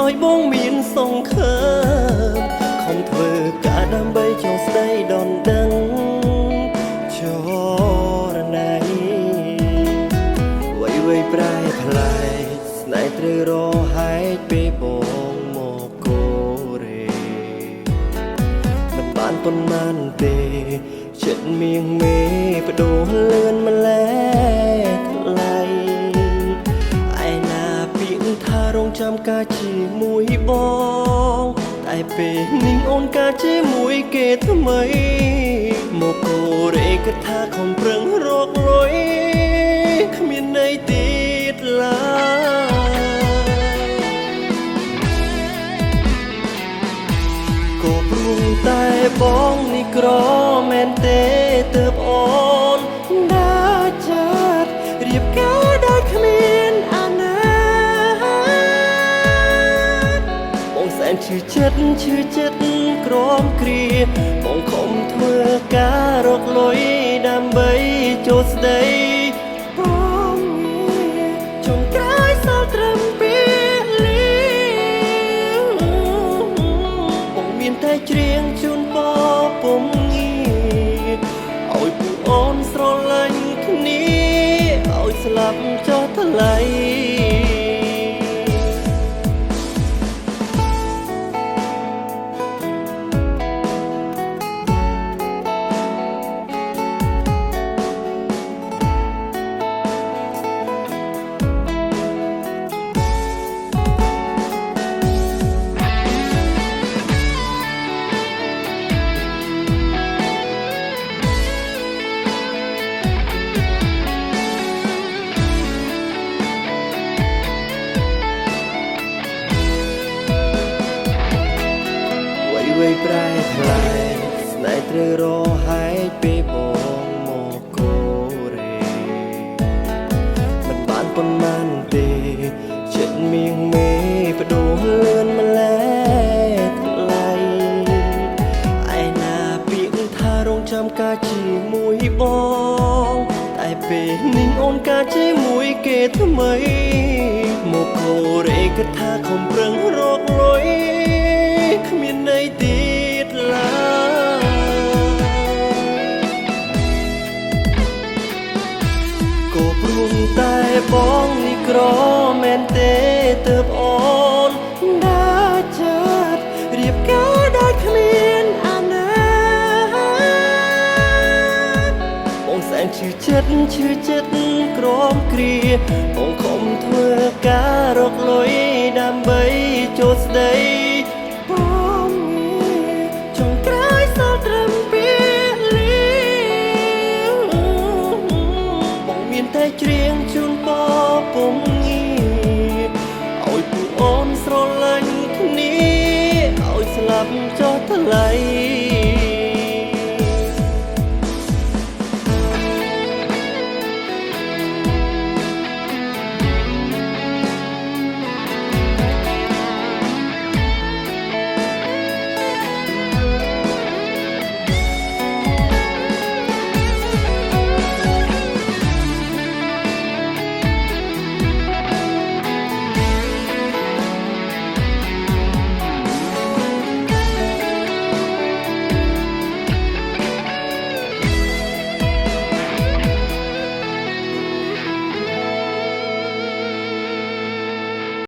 ឲ្យបងមានសង្ឃឹមខំធ្វើការដើម្បីចូលស្ដីដនដឹងចរណៃវៃប្រែផ្លែស្នេហ៍ត្រូវរហែកពេលបងមកគោរេមិនបានប៉ុន្មានទេចិត្តមៀងមេបដូរលឿនម្លែថ្លៃឯណាពាក្យថារងចាំការជាមួយបងតែពេលនេះអូនការជាមួយគេថ្មីមកគោរេគិតថាខំប្រឹងរកលុយគ្មានន័យទៀតឡើយក៏ព្រោះតែបងនេះក្រមែនទេទើបអូនដើរចាត់រៀបការដោយគ្មានអាណាបងសែនឈឺចិត្តក្រមគ្រាបងខំធ្វើការរកលុយដើម្បីចូលស្ដីបងចង់ក្រោយសល់ត្រឹមពេលលាបងមានតែច្រៀងជូនបពុំងាឲ្យពួកអូនស្រឡាញ់គ្នាឲ្យស្លាប់ចោះថ្លៃវៃប្រែថ្លៃស្នេហ៍ត្រូវរហែកពេលបងមកគោរេមិនបានប៉ុន្មានទេចិត្តមៀងមេបដូរលឿនម្លែថ្លៃឯណាពាក្យថារងចាំការជាមួយបងតែពេលនេះអូនការជាមួយគេថ្មីមកគោរេគិតថាខំប្រឹងរកលុយគ្មានន័យទៀតឡើយក៏ព្រោះតែបងនេះក្រមែនទេទើបអូនដើរចាត់រៀបការដោយគ្មានអាណាបងសែនឈឺចិត្តក្រមគ្រាបងខំធ្វើការរកលុយដើម្បីចូលស្ដី